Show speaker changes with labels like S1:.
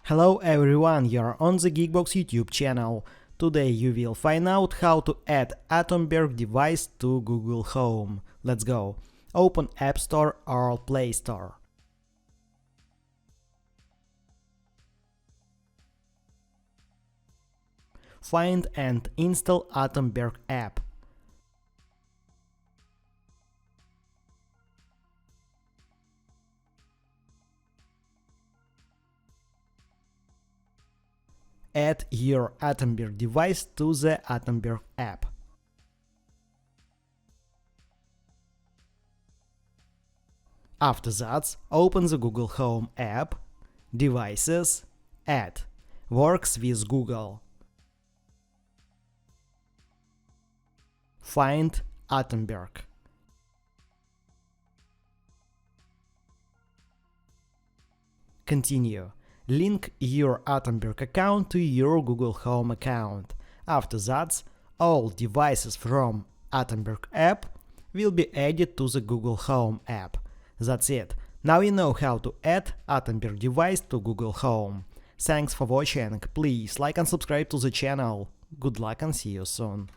S1: Hello everyone, you're on the GeekBox YouTube channel. Today you will find out how to add Atomberg Device to Google Home. Let's go. Open App Store or Play Store. Find and install Atomberg app. Add your Atomberg device to the Atomberg app. After that, open the Google Home app, Devices, Add, Works with Google. Find Atomberg. Continue. Link your Atomberg account to your Google Home account. After that, all devices from Atomberg app will be added to the Google Home app. That's it. Now you know how to add Atomberg device to Google Home. Thanks for watching. Please like and subscribe to the channel. Good luck and see you soon.